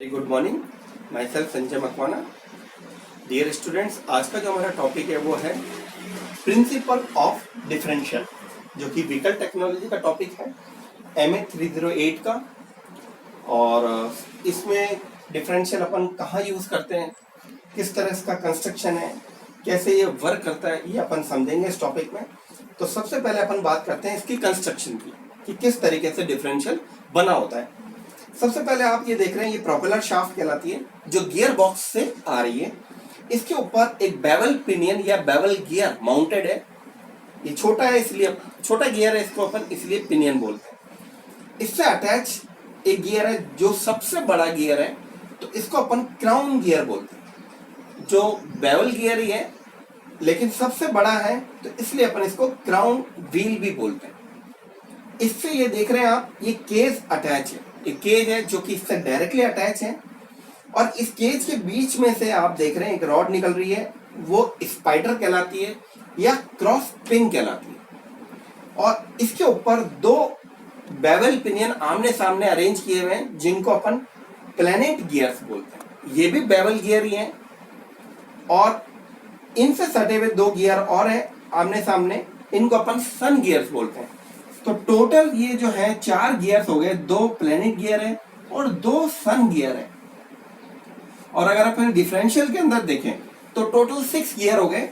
Very good morning. My self Sanjay Makwana. Dear students, आज का जो हमारा टॉपिक है वो है प्रिंसिपल ऑफ डिफरेंशियल, जो कि व्हीकल टेक्नोलॉजी का टॉपिक है MA 308 का। और इसमें डिफरेंशियल अपन कहाँ यूज़ करते हैं, किस तरह इसका कंस्ट्रक्शन है, कैसे ये वर्क करता है, ये अपन समझेंगे इस टॉपिक में। तो सबसे पहले अपन बात करते हैं इसकी कंस्ट्रक्शन की, कि किस तरीके से डिफरेंशियल बना होता है। सबसे पहले आप ये देख रहे हैं, ये प्रोपेलर शाफ्ट कहलाती है, जो गियर बॉक्स से आ रही है। इसके ऊपर एक बेवल पिनियन या बेवल गियर माउंटेड है। ये छोटा है, इसलिए छोटा गियर है, इसको अपन इसलिए पिनियन बोलते हैं। इससे अटैच एक गियर है जो सबसे बड़ा गियर है, तो इसको अपन क्राउन गियर बोलते हैं। जो बेवल गियर ही है लेकिन सबसे बड़ा है, तो इसलिए अपन इसको क्राउन व्हील भी बोलते हैं। इससे ये देख रहे हैं आप, ये केज अटैच है, एक केज है जो कि इससे डायरेक्टली अटैच है। और इस केज के बीच में से आप देख रहे हैं एक रॉड निकल रही है, वो स्पाइडर कहलाती है या क्रॉस पिन कहलाती है। और इसके ऊपर दो बेवल पिनियन आमने सामने अरेंज किए हुए हैं, जिनको अपन प्लैनेट गियर्स बोलते हैं। ये भी बेवल गियर ही हैं, और इनसे सटे हुए दो गियर और है आमने सामने, इनको अपन सन गियर्स बोलते हैं। तो टोटल ये जो है 4 गियर्स हो गए, 2 प्लैनेट गियर है और 2 सन गियर है। और अगर अपन डिफरेंशियल के अंदर देखें तो टोटल 6 गियर हो गए,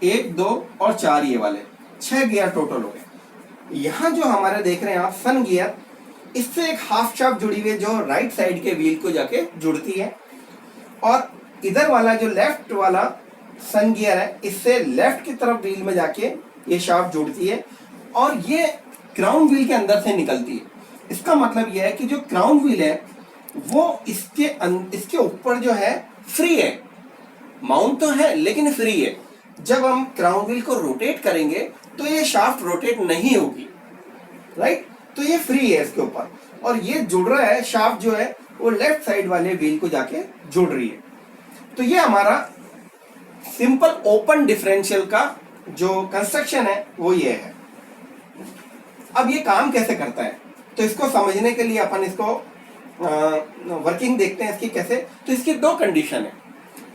1 2 और 4 ये वाले 6 गियर टोटल हो गए। यहाँ जो हमारे देख रहे हैं आप सन गियर, इससे एक हाफ शाफ्ट जुड़ी हुई है जो राइट साइड के व्हील को जाके जुड़ती है। और इधर वाला जो लेफ्ट वाला सन गियर है, इससे लेफ्ट की तरफ व्हील में जाके ये शाफ्ट जुड़ती है और ये क्राउन व्हील के अंदर से निकलती है। इसका मतलब यह है कि जो क्राउन व्हील है वो इसके ऊपर जो है फ्री है, माउंट तो है लेकिन फ्री है। जब हम क्राउन व्हील को रोटेट करेंगे तो ये शाफ्ट रोटेट नहीं होगी, राइट। तो ये फ्री है इसके ऊपर, और ये जुड़ रहा है, शाफ्ट जो है वो लेफ्ट साइड वाले व्हील को जाके जुड़ रही है। तो ये हमारा सिंपल ओपन डिफरेंशियल का जो कंस्ट्रक्शन है वो ये है। अब ये काम कैसे करता है, तो इसको समझने के लिए अपन इसको वर्किंग देखते हैं इसकी कैसे। तो इसकी 2 कंडीशन है।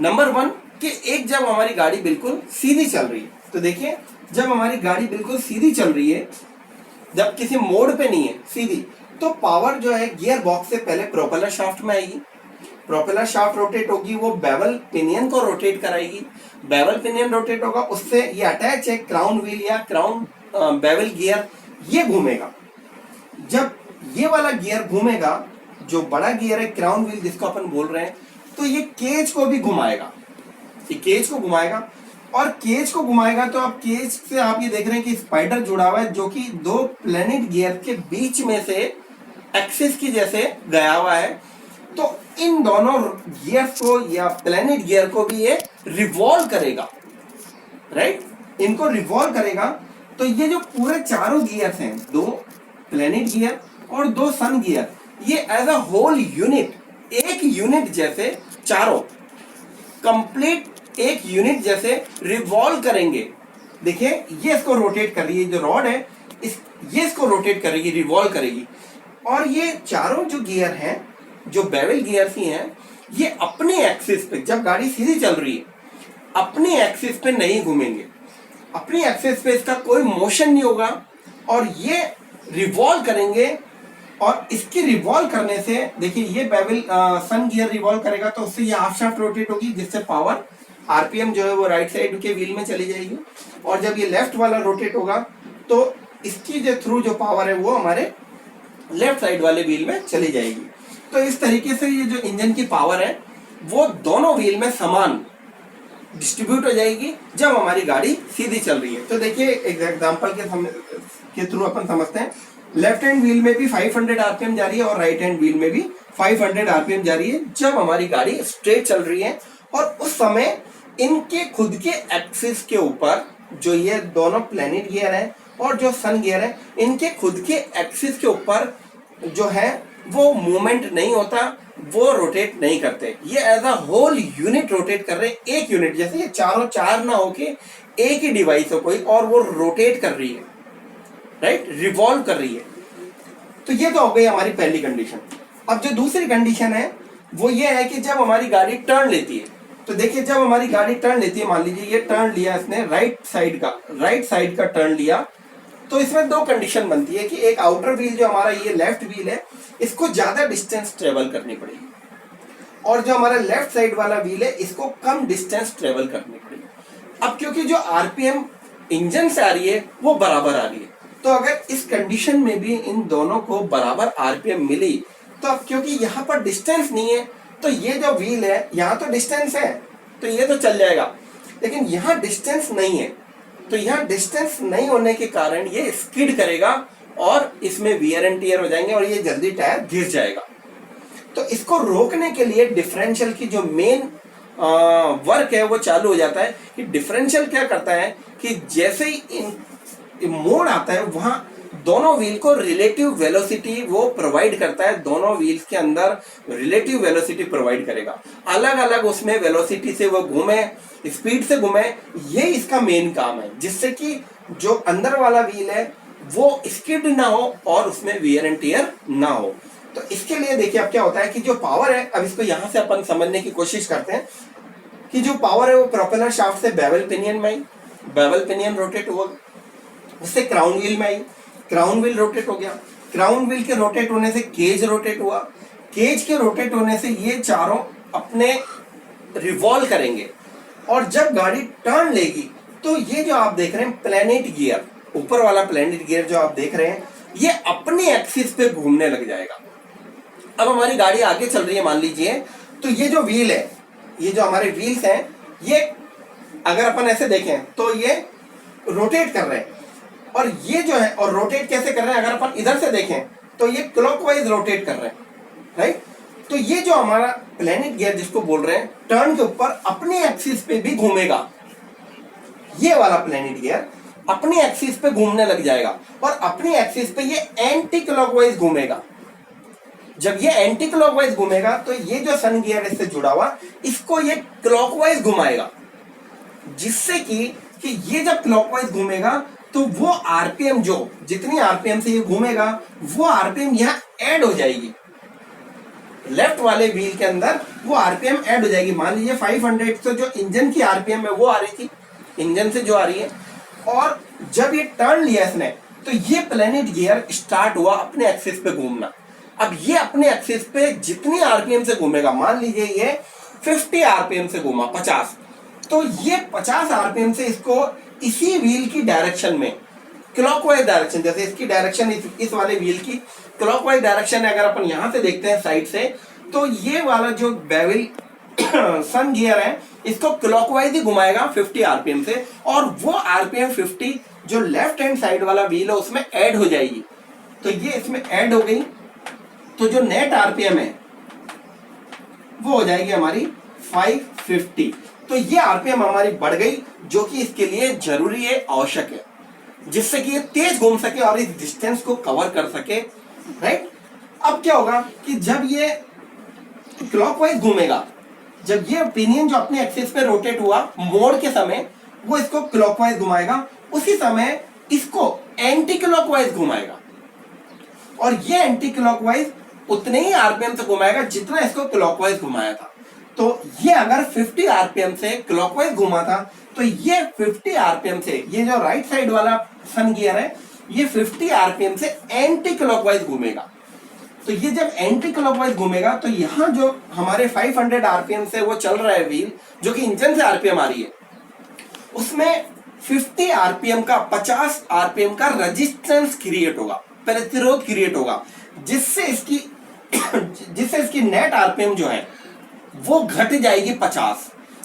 नंबर 1 कि एक, जब हमारी गाड़ी बिल्कुल सीधी चल रही है, तो देखिए जब हमारी गाड़ी बिल्कुल सीधी चल रही है, जब किसी मोड़ पे नहीं है, सीधी, तो पावर जो है गियर बॉक्स से पहले प्रोपेलर शाफ्ट में आएगी। प्रोपेलर शाफ्ट रोटेट होगी, वो बेवल पिनियन को रोटेट कराएगी। बेवल पिनियन रोटेट होगा, उससे ये अटैच है क्राउन व्हील या क्राउन बेवल गियर, ये घूमेगा। जब ये वाला गियर घूमेगा, जो बड़ा गियर है क्राउन व्हील जिसको अपन बोल रहे हैं, तो ये केज को भी घुमाएगा, ये केज को घुमाएगा। और केज को घुमाएगा तो अब केज से आप ये देख रहे हैं कि स्पाइडर जुड़ा हुआ है, जो कि 2 प्लैनेट गियर के बीच में से एक्सिस की जैसे गया हुआ है। तो इन दोनों गियर्स को या प्लैनेट गियर को भी ये रिवॉल्व करेगा, राइट, इनको रिवॉल्व करेगा। तो ये जो पूरे चारों गियर्स हैं, 2 प्लैनेट गियर और 2 सन गियर, ये एज अ होल यूनिट, एक यूनिट जैसे चारों कंप्लीट एक यूनिट जैसे रिवॉल्व करेंगे। देखिए ये इसको रोटेट कर रही है, जो रॉड है ये इसको रोटेट करेगी, रिवॉल्व करेगी। और ये चारों जो गियर हैं, जो बेवल गियर्स ही हैं, ये अपने एक्सिस पे, जब गाड़ी सीधी चल रही है, अपने एक्सिस पे नहीं घूमेंगे, अपनी एक्सिस पे इसका कोई मोशन नहीं होगा, और ये रिवॉल्व करेंगे। और इसके रिवॉल्व करने से देखिए ये बेवल सन गियर रिवॉल्व करेगा, तो उससे ये हाफ शाफ्ट रोटेट होगी, जिससे पावर आरपीएम जो है वो राइट साइड के व्हील में चली जाएगी। और जब ये लेफ्ट वाला रोटेट होगा, तो इसकी जो थ्रू जो पावर है वो हमारे लेफ्ट साइड वाले व्हील में चली जाएगी। तो इस तरीके से ये जो इंजन की पावर है वो दोनों व्हील में समान डिस्ट्रीब्यूट हो जाएगी जब हमारी गाड़ी सीधी चल रही है। तो देखिए एक एग्जांपल के थ्रू अपन समझते हैं। लेफ्ट हैंड व्हील में भी 500 आरपीएम जा रही है और राइट हैंड व्हील में भी 500 आरपीएम जा रही है जब हमारी गाड़ी स्ट्रेट चल रही है। और उस समय इनके खुद के एक्सिस के ऊपर, जो ये दोनों प्लैनेट गियर है और जो सन गियर है, इनके खुद के एक्सिस के ऊपर जो है वो मूवमेंट नहीं होता, वो रोटेट नहीं करते। ये as a whole unit rotate कर रहे हैं, एक यूनिट जैसे। ये चारों चार ना होके एक ही डिवाइस हो कोई, और वो रोटेट कर रही है, राइट, रिवॉल्व कर रही है। तो ये तो हो गई हमारी पहली कंडीशन। अब जो दूसरी कंडीशन है वो ये है कि जब हमारी गाड़ी टर्न लेती है, तो देखिए जब हमारी गाड़ी टर्न लेती है, मान लीजिए ये टर्न लिया इसने राइट साइड का टर्न लिया, तो इसमें दो कंडीशन बनती है कि एक आउटर व्हील जो हमारा ये लेफ्ट व्हील है, इसको ज्यादा डिस्टेंस ट्रेवल करनी पड़ेगी, और जो हमारा लेफ्ट साइड वाला व्हील है इसको कम डिस्टेंस ट्रेवल करनी पड़ेगी। अब क्योंकि जो आरपीएम इंजन से आ रही है वो बराबर आ रही है, तो अगर इस कंडीशन में भी इन दोनों को बराबर आरपीएम मिली, तो अब क्योंकि यहाँ पर डिस्टेंस नहीं है, तो ये जो व्हील है यहाँ तो डिस्टेंस है तो ये तो चल जाएगा, लेकिन यहाँ डिस्टेंस नहीं है, तो यहाँ डिस्टेंस नहीं होने के कारण ये स्किड करेगा और इसमें वियर एंड टियर हो जाएंगे और ये जल्दी टायर घिस जाएगा। तो इसको रोकने के लिए डिफरेंशियल की जो मेन वर्क है वो चालू हो जाता है कि डिफरेंशियल क्या करता है कि जैसे ही मोड़ आता है वहां दोनों व्हील को रिलेटिव वेलोसिटी वो प्रोवाइड करता है, दोनों व्हील्स के अंदर रिलेटिव वेलोसिटी प्रोवाइड करेगा, अलग अलग उसमें वेलोसिटी से वो घूमे, स्पीड से घूमे, ये इसका मेन काम है, जिससे कि जो अंदर वाला व्हील है वो स्किड ना हो और उसमें वियर एंड टियर ना हो। तो इसके लिए देखिए अब क्या होता है कि जो पावर है, अब इसको यहां से अपन समझने की कोशिश करते हैं कि जो पावर है वो प्रोपेलर शाफ्ट से बेवल पिनियन में आई, बेवल पिनियन रोटेट हुआ, उससे क्राउन व्हील में आई, क्राउन व्हील रोटेट हो गया, क्राउन व्हील के रोटेट होने से केज रोटेट हुआ, केज के रोटेट होने से ये चारों अपने रिवॉल्व करेंगे, और जब गाड़ी टर्न लेगी तो ये जो आप देख रहे हैं प्लैनेट गियर, ऊपर वाला प्लैनेट गियर जो आप देख रहे हैं ये अपने एक्सिस पे घूमने लग जाएगा। अब हमारी गाड़ी आगे चल रही है मान लीजिए, तो ये जो व्हील है, ये जो हमारे व्हील्स हैं, ये अगर अपन ऐसे देखें तो ये रोटेट कर रहे हैं, और ये जो है, और रोटेट कैसे कर रहे हैं, अगर अपन इधर से देखें तो ये क्लॉकवाइज रोटेट कर रहे हैं, राइट। तो ये जो हमारा प्लैनेट गियर जिसको बोल रहे हैं, टर्न के ऊपर अपने एक्सिस पे भी घूमेगा, ये वाला प्लैनेट गियर अपने एक्सिस पे घूमने लग जाएगा, और अपने एक्सिस पे ये एंटी क्लॉकवाइज घूमेगा। जब ये एंटी क्लॉकवाइज घूमेगा तो ये जो सन गियर इससे जुड़ा हुआ, इसको ये क्लॉकवाइज घुमाएगा, जिससे कि ये जब क्लॉकवाइज घूमेगा तो वो आरपीएम, जो जितनी आरपीएम से ये घूमेगा वो आरपीएम यहाँ ऐड हो जाएगी, लेफ्ट वाले व्हील के अंदर वो आरपीएम ऐड हो जाएगी। मान लीजिए 500 से जो इंजन की आरपीएम है वो आ रही थी, इंजन से जो आ रही है, और जब ये टर्न लिया इसने तो ये प्लैनेट गियर स्टार्ट हुआ अपने एक्सिस पे घूमना। अब ये अपने एक्सिस पे जितनी आरपीएम से घूमेगा, मान लीजिए ये 50 आरपीएम से घूमा, 50, तो ये 50 आरपीएम से इसको इसी व्हील की डायरेक्शन में, क्लॉकवाइज डायरेक्शन, जैसे इसकी डायरेक्शन इस वाले व्हील की क्लॉकवाइज डायरेक्शन है, अगर अपन यहां से देखते हैं साइड से, तो ये वाला जो बेवल सन गियर है इसको क्लॉकवाइज ही घुमाएगा 50 आरपीएम से, और वो आरपीएम 50 जो लेफ्ट हैंड साइड वाला व्हील है उसमें ऐड हो जाएगी। तो ये इसमें ऐड हो गई, तो जो नेट आरपीएम है वो हो जाएगी हमारी 550। तो ये आरपीएम हमारी बढ़ गई, जो कि इसके लिए जरूरी है, आवश्यक है, जिससे कि ये तेज घूम सके और इस डिस्टेंस को कवर कर सके, राइट। अब क्या होगा कि जब ये क्लॉकवाइज घूमेगा, जब ये पिनियन जो अपने एक्सिस पे रोटेट हुआ मोड़ के समय, वो इसको क्लॉकवाइज घुमाएगा, उसी समय इसको एंटी क्लॉकवाइज घुमाएगा, और ये एंटी क्लॉकवाइज उतने ही आरपीएम से घुमाएगा जितना इसको क्लॉकवाइज घुमाया था। तो ये अगर 50 आरपीएम से क्लॉकवाइज घुमा था, तो ये 50 आरपीएम से, ये जो राइट साइड वाला सन गियर है, ये 50 आरपीएम से एंटी क्लॉकवाइज घूमेगा। तो ये जब एंटी क्लॉकवाइज घूमेगा तो यहाँ जो हमारे 500 आरपीएम से वो चल रहा है व्हील, जो कि इंजन से आरपीएम आ रही है, उसमें 50 आरपीएम का, 50 आरपीएम का रेजिस्टेंस क्रिएट होगा, प्रतिरोध क्रिएट होगा, जिससे इसकी नेट आरपीएम जो है वो घट जाएगी 50।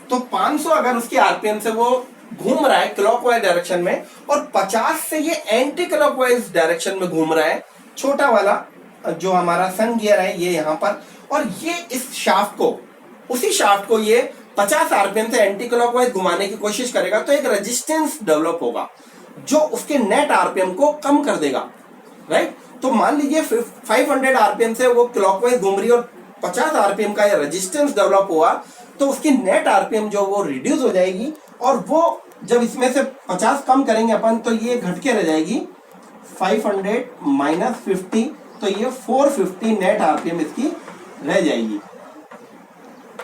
तो 500 अगर उसकी आरपीएम से वो घूम रहा है क्लॉकवाइज डायरेक्शन में, और 50 से ये एंटी क्लॉकवाइज डायरेक्शन में घूम रहा है, छोटा वाला जो हमारा सन गियर है ये यहाँ पर, और ये इस शाफ्ट को, उसी शाफ्ट को ये 50 आरपीएम से एंटी क्लॉकवाइज घुमाने की कोशिश करेगा, तो एक रेजिस्टेंस डेवलप होगा जो उसके नेट आरपीएम को कम कर देगा, राइट। तो मान लीजिए 500 आरपीएम से वो क्लॉकवाइज घूम रही है और 50 आरपीएम का ये रेजिस्टेंस डेवलप हुआ, तो उसकी नेट आरपीएम जो वो रिड्यूस हो जाएगी, और वो जब इसमें से 50 कम करेंगे अपन तो ये घट के रह जाएगी 500 माइनस 50, तो ये 450 नेट आरपीएम इसकी रह जाएगी।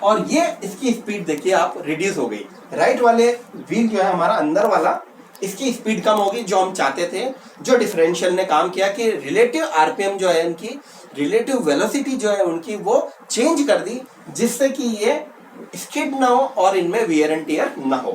और ये इसकी स्पीड देखिए आप रिड्यूस हो गई। राइट वाले व्हील जो है हमारा अंदर वाला, इसकी स्पीड कम होगी जो हम चाहते थे। जो डिफरेंशियल ने काम किया कि रिलेटिव आरपीएम जो है इनकी, रिलेटिव वेलोसिटी जो है उनकी वो चेंज कर दी, जिससे कि ये स्किड ना हो और इनमें वियर एंड टियर ना हो।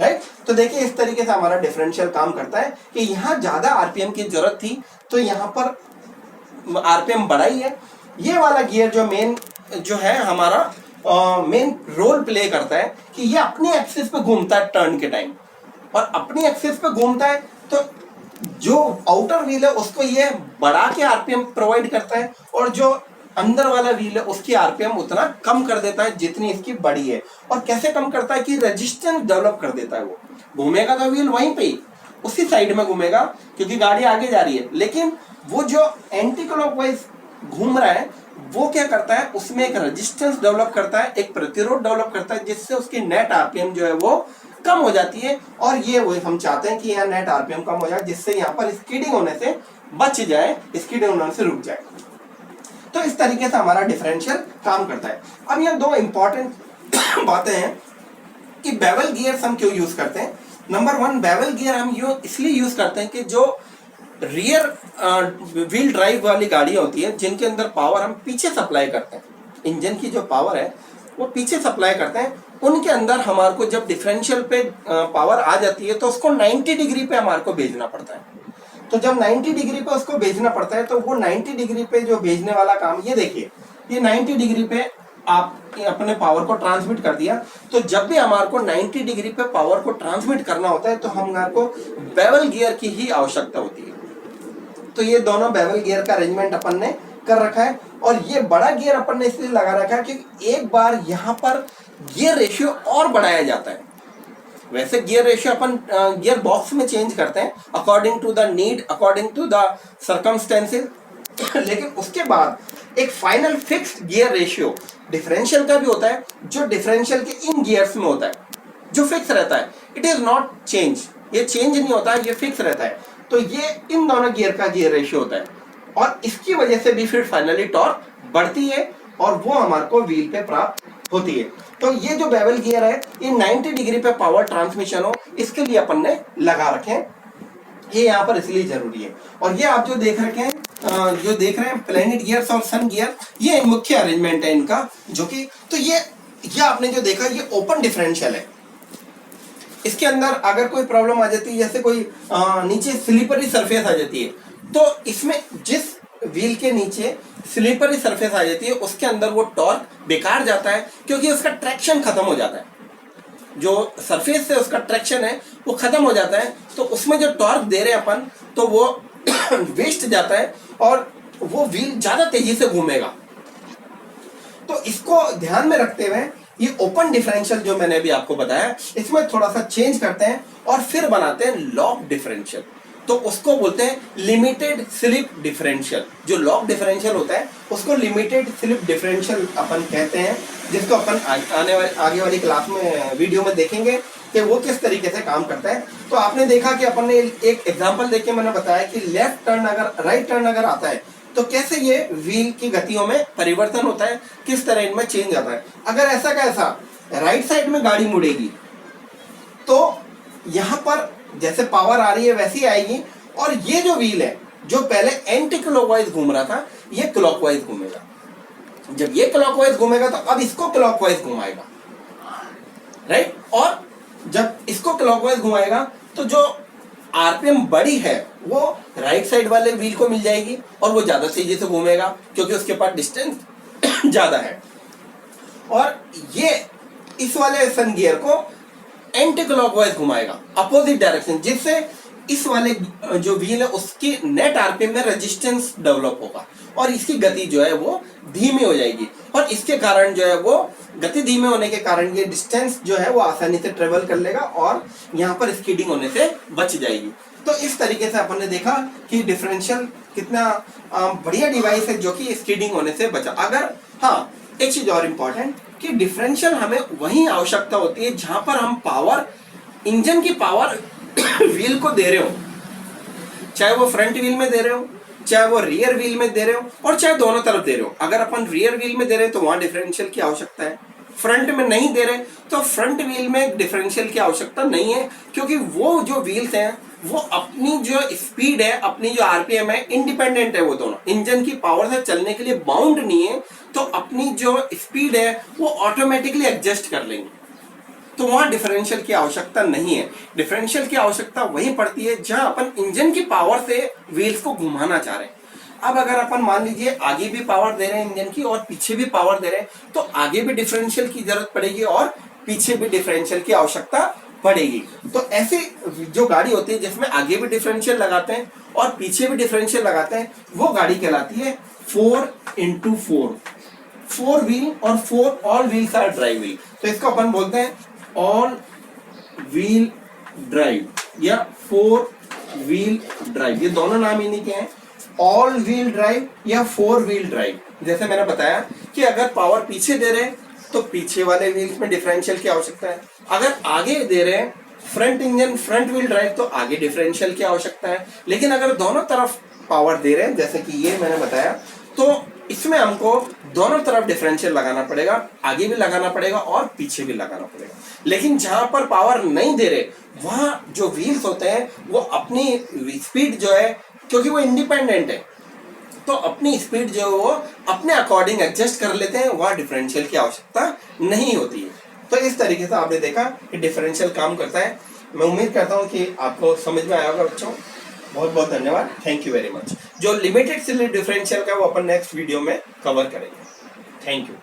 राइट, तो देखिए इस तरीके से हमारा डिफरेंशियल काम करता है कि यहाँ ज्यादा आरपीएम की जरूरत थी तो यहाँ पर आरपीएम बढ़ाई है। ये वाला गियर जो मेन जो है हमारा मेन रोल प्ले करता है कि ये अपनी एक्सिस पे घूमता है टर्न के टाइम, और अपनी एक्सिस पे घूमता है तो जो आउटर व्हील है उसको ये बढ़ा के आरपीएम प्रोवाइड करता है, और जो अंदर वाला व्हील है उसकी आरपीएम उतना कम कर देता है जितनी इसकी बड़ी है। और कैसे कम करता है कि रेजिस्टेंस डेवलप कर देता है। वो घूमेगा तो व्हील वहीं पे ही उसी साइड में घूमेगा क्योंकि गाड़ी आगे जा रही है, लेकिन वो जो एंटी क्लॉकवाइज घूम रहा है वो क्या करता है, उसमें एक रेजिस्टेंस डेवलप करता है, एक प्रतिरोध डेवलप करता है, जिससे उसकी नेट आरपीएम जो है वो कम हो जाती है। और ये वही हम चाहते हैं कि यहाँ नेट आरपीएम कम हो जाए, जिससे यहाँ पर स्किडिंग होने से बच जाए, स्किडिंग होने से रुक जाए। तो इस तरीके से हमारा डिफरेंशियल काम करता है। अब यहाँ दो इंपॉर्टेंट बातें हैं कि बेवल गियर्स हम क्यों यूज करते हैं। नंबर वन, बेवल गियर हम इसलिए यूज करते हैं कि जो रियर व्हील ड्राइव वाली गाड़ी होती है जिनके अंदर पावर हम पीछे सप्लाई करते हैं, इंजन की जो पावर है वो पीछे सप्लाई करते हैं, उनके अंदर हमारे को जब डिफरेंशियल पे पावर आ जाती है तो उसको 90 डिग्री पे हमारे को भेजना पड़ता है। तो जब 90 डिग्री पे उसको भेजना पड़ता है तो वो 90 डिग्री पे जो भेजने वाला काम, ये देखिए ये 90 डिग्री पे आप अपने पावर को ट्रांसमिट कर दिया। तो जब भी हमारे को 90 डिग्री पे पावर को ट्रांसमिट करना होता है तो हमारे को बेवल गियर की ही आवश्यकता होती है। तो ये दोनों बेवल गियर का अरेंजमेंट अपन ने कर रखा है, और ये बड़ा गियर अपन ने इसलिए लगा रखा है कि एक बार यहाँ पर गियर रेशियो और बढ़ाया जाता है। वैसे गियर रेशियो अपन गियर बॉक्स में चेंज करते हैं according to the need, according to the circumstances, लेकिन उसके बाद एक final fixed gear ratio differential का भी होता है, जो डिफरेंशियल के इन गियर्स में होता है, जो फिक्स रहता है। इट इज नॉट चेंज, ये चेंज नहीं होता है, ये फिक्स रहता है। तो ये इन दोनों गियर का गियर रेशियो होता है, और इसकी वजह से भी फिर फाइनली टॉर्क बढ़ती है और वो हमारे को व्हील पे प्राप्त होती है। तो ये जो बेवल गियर है ये 90 डिग्री पे पावर ट्रांसमिशन हो इसके लिए अपन ने लगा रखे हैं, ये यहाँ पर इसलिए जरूरी है। और ये आप जो देख रखे हैं, जो देख रहे हैं प्लैनेट गियर्स और सन गियर, ये मुख्य अरेंजमेंट है इनका, जो कि तो ये आपने जो देखा ये ओपन डिफरेंशियल है। इसके अंदर अगर कोई प्रॉब्लम आ जाती है, जैसे कोई नीचे स्लिपरी सरफेस आ जाती है, तो इसमें जिस व्हील के नीचे स्लिपरी सरफेस आ जाती है उसके अंदर वो टॉर्क बेकार जाता है, क्योंकि उसका ट्रैक्शन खत्म हो जाता है, जो सरफेस से उसका ट्रैक्शन है वो खत्म हो जाता है। तो उसमें जो टॉर्क दे रहे हैं अपन तो वो वेस्ट जाता है और वो व्हील ज्यादा तेजी से घूमेगा। तो इसको ध्यान में रखते हुए ये ओपन डिफरेंशियल जो मैंने अभी आपको बताया, इसमें थोड़ा सा चेंज करते हैं और फिर बनाते हैं लॉक डिफरेंशियल। तो उसको बोलते हैं लिमिटेड स्लिप डिफरेंशियल। जो लॉक डिफरेंशियल होता है उसको लिमिटेड स्लिप डिफरेंशियल अपन कहते हैं, जिसको अपन आगे वाली क्लास में वीडियो में देखेंगे कि वो किस तरीके से काम करता है। तो आपने देखा कि अपन ने एक एग्जांपल देके मैंने बताया कि लेफ्ट टर्न अगर राइट टर्न अगर आता है तो कैसे ये व्हील की गतियों में परिवर्तन होता है, किस तरह इनमें चेंज आता है। अगर ऐसा का ऐसा राइट साइड में गाड़ी मुड़ेगी तो यहाँ पर जैसे पावर आ रही है वैसी आएगी, और ये जो व्हील है जो पहले एंटी क्लॉकवाइज घूम रहा था ये क्लॉकवाइज घूमेगा। जब ये क्लॉकवाइज घूमेगा तो अब इसको क्लॉकवाइज घुमाएगा, राइट। और जब इसको क्लॉकवाइज घुमाएगा तो जो आरपीएम बड़ी है वो राइट साइड वाले व्हील को मिल जाएगी और वो ज्यादा तेजी से घूमेगा क्योंकि उसके पास डिस्टेंस ज्यादा है। और ये इस वाले सन गियर को एंटी क्लॉकवाइज घुमाएगा अपोजिट डायरेक्शन, जिससे इस वाले जो व्हील है उसकी नेट आरपीएम में रेजिस्टेंस डेवलप होगा और इसकी गति जो है वो धीमी हो जाएगी। और इसके कारण जो है वो गति धीमे होने के कारण ये डिस्टेंस जो है वो आसानी से ट्रेवल कर लेगा और यहाँ पर स्कीडिंग होने से बच जाएगी। तो इस तरीके से अपन ने देखा कि डिफरेंशियल कितना बढ़िया डिवाइस है जो कि स्कीडिंग होने से बचा। अगर हाँ, एक चीज और इम्पोर्टेंट कि डिफरेंशियल हमें वही आवश्यकता होती है जहां पर हम पावर, इंजन की पावर व्हील को दे रहे हो, चाहे वो फ्रंट व्हील में दे रहे हो, चाहे वो रियर व्हील में दे रहे हो, और चाहे दोनों तरफ दे रहे हो। अगर अपन रियर व्हील में दे रहे हैं तो वहां डिफरेंशियल की आवश्यकता है, फ्रंट में नहीं दे रहे तो फ्रंट व्हील में डिफरेंशियल की आवश्यकता नहीं है, क्योंकि वो जो व्हील्स हैं वो अपनी जो स्पीड है, अपनी जो आरपीएम है, इंडिपेंडेंट है। वो दोनों इंजन की पावर से चलने के लिए बाउंड नहीं है, तो अपनी जो स्पीड है वो ऑटोमेटिकली एडजस्ट कर लेंगे। तो वहां डिफरेंशियल की आवश्यकता नहीं है। डिफरेंशियल की आवश्यकता वहीं पड़ती है जहां अपन इंजन की पावर से व्हील्स को घुमाना चाह रहे हैं। अब अगर अपन मान लीजिए आगे भी पावर दे रहे हैं इंजन की और पीछे भी पावर दे रहे हैं, तो आगे भी डिफरेंशियल की जरूरत पड़ेगी और पीछे भी डिफरेंशियल की आवश्यकता पड़ेगी। तो ऐसी जो गाड़ी होती है जिसमें आगे भी डिफरेंशियल लगाते हैं और पीछे भी डिफरेंशियल लगाते हैं, वो गाड़ी कहलाती है 4x4, 4 व्हील और 4 all wheels are drive wheel. तो इसको अपन बोलते हैं ऑल व्हील ड्राइव या 4 व्हील ड्राइव। ये दोनों नाम इन्हीं के हैं, ऑल व्हील ड्राइव या 4 व्हील ड्राइव। जैसे मैंने बताया कि अगर पावर पीछे दे रहे हैं तो पीछे वाले व्हील्स में डिफरेंशियल की आवश्यकता है, अगर आगे दे रहे हैं front engine front wheel drive तो आगे डिफरेंशियल की आवश्यकता है। लेकिन अगर दोनों तरफ पावर दे रहे हैं जैसे कि ये मैंने बताया, तो इसमें हमको दोनों तरफ डिफरेंशियल लगाना पड़ेगा, आगे भी लगाना पड़ेगा और पीछे भी लगाना पड़ेगा। लेकिन जहां पर पावर नहीं दे रहे वहां जो व्हील्स होते हैं वो अपनी स्पीड जो है, क्योंकि वो इंडिपेंडेंट है, तो अपनी स्पीड जो है वो अपने अकॉर्डिंग एडजस्ट कर लेते हैं, वहां डिफरेंशियल की आवश्यकता नहीं होती है। तो इस तरीके से आपने देखा कि डिफरेंशियल काम करता है। मैं उम्मीद करता हूं कि आपको समझ में आया होगा बच्चों। बहुत बहुत धन्यवाद, थैंक यू वेरी मच। जो लिमिटेड डिफरेंशियल का वो अपन नेक्स्ट वीडियो में कवर करेंगे। Thank you.